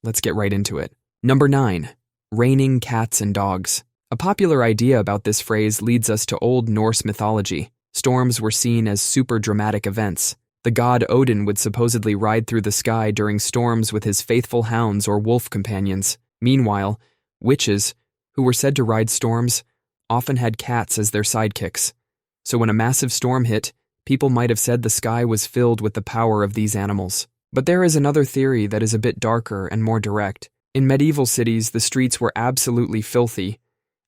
Let's get right into it. Number 9. Raining cats and dogs. A popular idea about this phrase leads us to Old Norse mythology. Storms were seen as super dramatic events. The god Odin would supposedly ride through the sky during storms with his faithful hounds or wolf companions. Meanwhile, witches, who were said to ride storms, often had cats as their sidekicks. So when a massive storm hit, people might have said the sky was filled with the power of these animals. But there is another theory that is a bit darker and more direct. In medieval cities, the streets were absolutely filthy,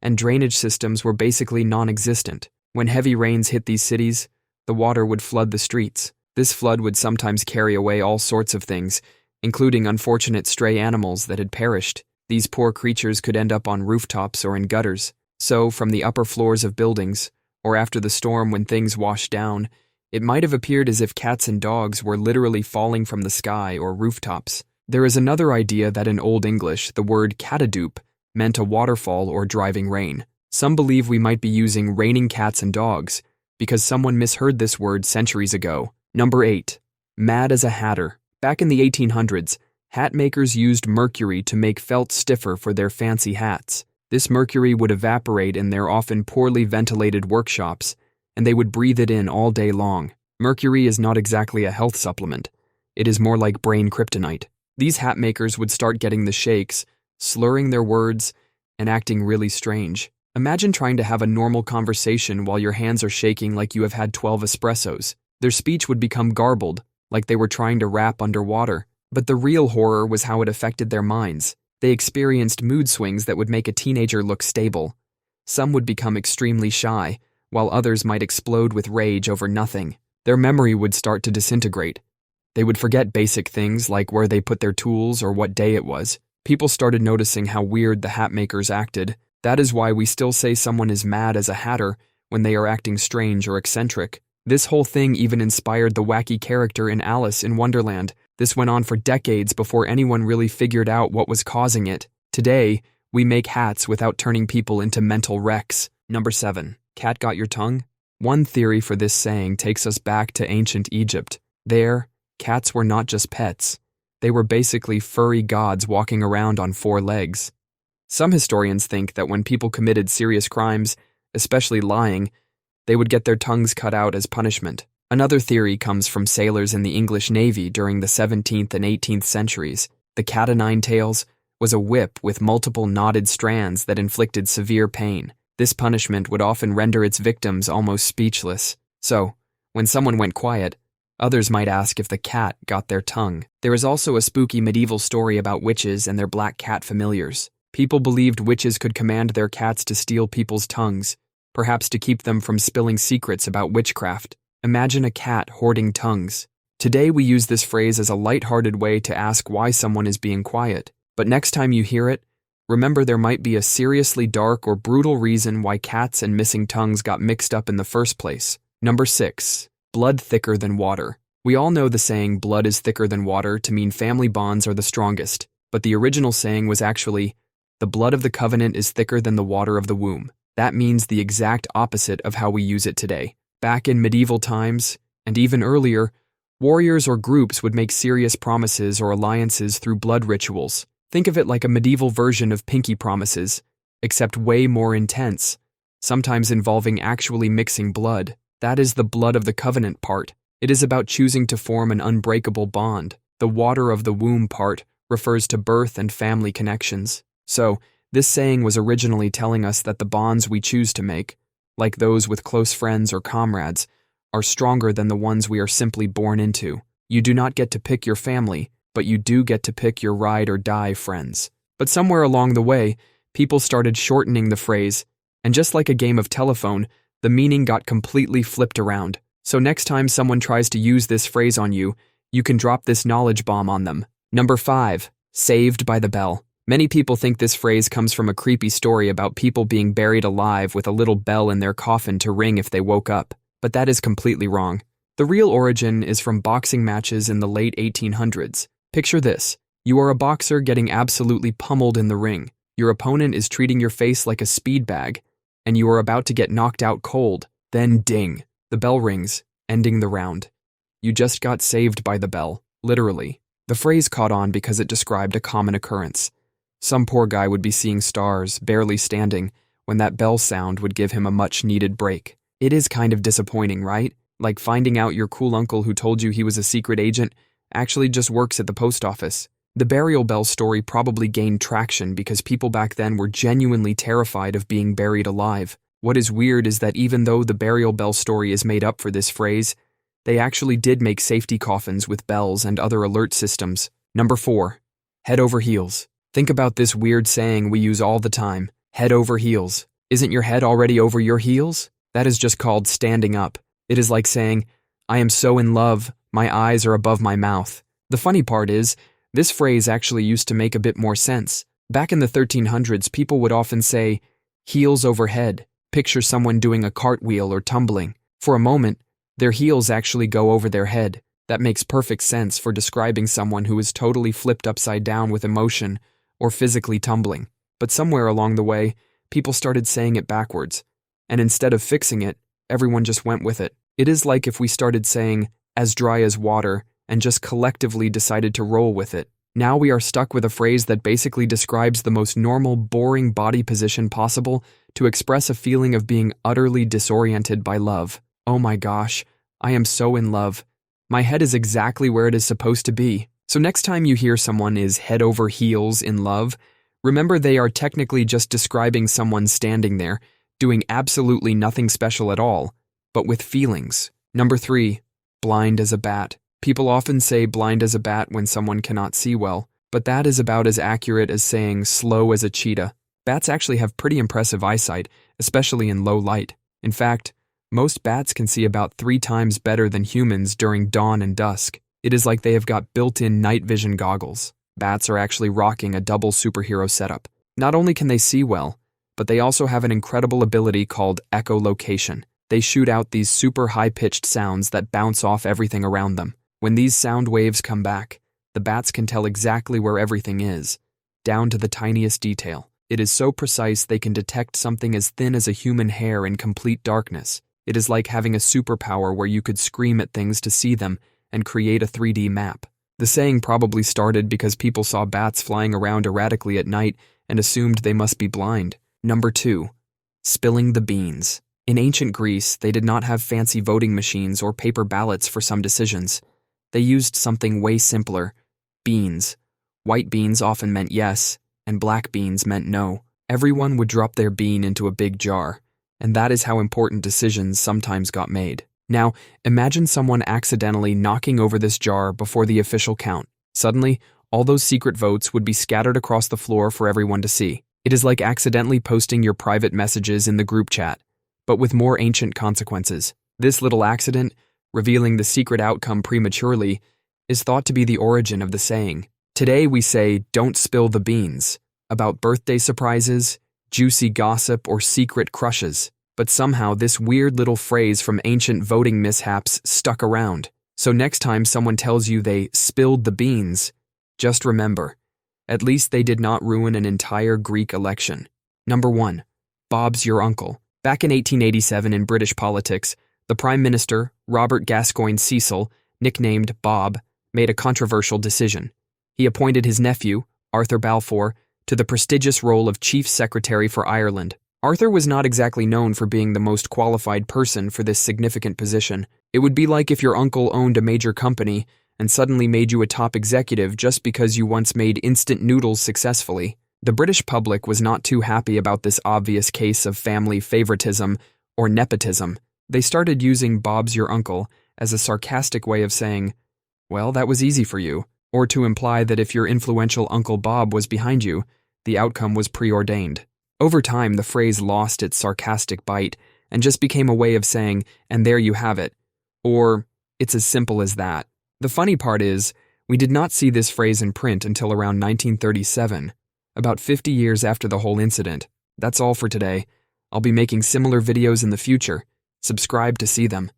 and drainage systems were basically non-existent. When heavy rains hit these cities, the water would flood the streets. This flood would sometimes carry away all sorts of things, including unfortunate stray animals that had perished. These poor creatures could end up on rooftops or in gutters. So, from the upper floors of buildings, or after the storm when things washed down, it might have appeared as if cats and dogs were literally falling from the sky or rooftops. There is another idea that in Old English, the word catadoop meant a waterfall or driving rain. Some believe we might be using raining cats and dogs because someone misheard this word centuries ago. Number 8. Mad as a hatter. Back in the 1800s, hat makers used mercury to make felt stiffer for their fancy hats. This mercury would evaporate in their often poorly ventilated workshops, and they would breathe it in all day long. Mercury is not exactly a health supplement. It is more like brain kryptonite. These hat makers would start getting the shakes, slurring their words, and acting really strange. Imagine trying to have a normal conversation while your hands are shaking like you have had 12 espressos. Their speech would become garbled, like they were trying to rap underwater. But the real horror was how it affected their minds. They experienced mood swings that would make a teenager look stable. Some would become extremely shy, while others might explode with rage over nothing. Their memory would start to disintegrate. They would forget basic things like where they put their tools or what day it was. People started noticing how weird the hat makers acted. That is why we still say someone is mad as a hatter when they are acting strange or eccentric. This whole thing even inspired the wacky character in Alice in Wonderland. This went on for decades before anyone really figured out what was causing it. Today, we make hats without turning people into mental wrecks. Number 7. Cat got your tongue? One theory for this saying takes us back to ancient Egypt. There, cats were not just pets. They were basically furry gods walking around on 4 legs. Some historians think that when people committed serious crimes, especially lying, they would get their tongues cut out as punishment. Another theory comes from sailors in the English Navy during the 17th and 18th centuries. The cat o' nine tails was a whip with multiple knotted strands that inflicted severe pain. This punishment would often render its victims almost speechless. So, when someone went quiet, others might ask if the cat got their tongue. There is also a spooky medieval story about witches and their black cat familiars. People believed witches could command their cats to steal people's tongues, perhaps to keep them from spilling secrets about witchcraft. Imagine a cat hoarding tongues. Today we use this phrase as a light-hearted way to ask why someone is being quiet. But next time you hear it, remember there might be a seriously dark or brutal reason why cats and missing tongues got mixed up in the first place. Number 6. Blood thicker than water. We all know the saying blood is thicker than water to mean family bonds are the strongest, but the original saying was actually, the blood of the covenant is thicker than the water of the womb. That means the exact opposite of how we use it today. Back in medieval times, and even earlier, warriors or groups would make serious promises or alliances through blood rituals. Think of it like a medieval version of pinky promises, except way more intense, sometimes involving actually mixing blood. That is the blood of the covenant part. It is about choosing to form an unbreakable bond. The water of the womb part refers to birth and family connections. So, this saying was originally telling us that the bonds we choose to make, like those with close friends or comrades, are stronger than the ones we are simply born into. You do not get to pick your family, but you do get to pick your ride or die friends. But somewhere along the way, people started shortening the phrase, and just like a game of telephone, the meaning got completely flipped around. So next time someone tries to use this phrase on you, you can drop this knowledge bomb on them. Number 5. Saved by the bell. Many people think this phrase comes from a creepy story about people being buried alive with a little bell in their coffin to ring if they woke up. But that is completely wrong. The real origin is from boxing matches in the late 1800s. Picture this. You are a boxer getting absolutely pummeled in the ring. Your opponent is treating your face like a speed bag, and you are about to get knocked out cold. Then ding. The bell rings, ending the round. You just got saved by the bell, literally. The phrase caught on because it described a common occurrence. Some poor guy would be seeing stars, barely standing, when that bell sound would give him a much-needed break. It is kind of disappointing, right? Like finding out your cool uncle who told you he was a secret agent actually just works at the post office. The burial bell story probably gained traction because people back then were genuinely terrified of being buried alive. What is weird is that even though the burial bell story is made up for this phrase, they actually did make safety coffins with bells and other alert systems. Number 4. Head over heels. Think about this weird saying we use all the time. Head over heels. Isn't your head already over your heels? That is just called standing up. It is like saying, I am so in love, my eyes are above my mouth. The funny part is, this phrase actually used to make a bit more sense. Back in the 1300s, people would often say, heels over head. Picture someone doing a cartwheel or tumbling. For a moment, their heels actually go over their head. That makes perfect sense for describing someone who is totally flipped upside down with emotion or physically tumbling. But somewhere along the way, people started saying it backwards. And instead of fixing it, everyone just went with it. It is like if we started saying, as dry as water, and just collectively decided to roll with it. Now we are stuck with a phrase that basically describes the most normal, boring body position possible to express a feeling of being utterly disoriented by love. Oh my gosh, I am so in love. My head is exactly where it is supposed to be. So next time you hear someone is head over heels in love, remember they are technically just describing someone standing there, doing absolutely nothing special at all, but with feelings. Number 3, blind as a bat. People often say blind as a bat when someone cannot see well, but that is about as accurate as saying slow as a cheetah. Bats actually have pretty impressive eyesight, especially in low light. In fact, most bats can see about 3 times better than humans during dawn and dusk. It is like they have got built-in night vision goggles. Bats are actually rocking a double superhero setup. Not only can they see well, but they also have an incredible ability called echolocation. They shoot out these super high-pitched sounds that bounce off everything around them. When these sound waves come back, the bats can tell exactly where everything is, down to the tiniest detail. It is so precise they can detect something as thin as a human hair in complete darkness. It is like having a superpower where you could scream at things to see them and create a 3D map. The saying probably started because people saw bats flying around erratically at night and assumed they must be blind. Number 2, spilling the beans. In ancient Greece, they did not have fancy voting machines or paper ballots for some decisions. They used something way simpler: beans. White beans often meant yes, and black beans meant no. Everyone would drop their bean into a big jar, and that is how important decisions sometimes got made. Now, imagine someone accidentally knocking over this jar before the official count. Suddenly, all those secret votes would be scattered across the floor for everyone to see. It is like accidentally posting your private messages in the group chat, but with more ancient consequences. This little accident, revealing the secret outcome prematurely, is thought to be the origin of the saying. Today we say, don't spill the beans, about birthday surprises, juicy gossip, or secret crushes. But somehow this weird little phrase from ancient voting mishaps stuck around. So next time someone tells you they spilled the beans, just remember, at least they did not ruin an entire Greek election. Number 1, Bob's your uncle. Back in 1887 in British politics, the Prime Minister, Robert Gascoigne Cecil, nicknamed Bob, made a controversial decision. He appointed his nephew, Arthur Balfour, to the prestigious role of Chief Secretary for Ireland. Arthur was not exactly known for being the most qualified person for this significant position. It would be like if your uncle owned a major company and suddenly made you a top executive just because you once made instant noodles successfully. The British public was not too happy about this obvious case of family favoritism or nepotism. They started using Bob's your uncle as a sarcastic way of saying, well, that was easy for you, or to imply that if your influential Uncle Bob was behind you, the outcome was preordained. Over time, the phrase lost its sarcastic bite and just became a way of saying, and there you have it, or it's as simple as that. The funny part is, we did not see this phrase in print until around 1937, about 50 years after the whole incident. That's all for today. I'll be making similar videos in the future. Subscribe to see them.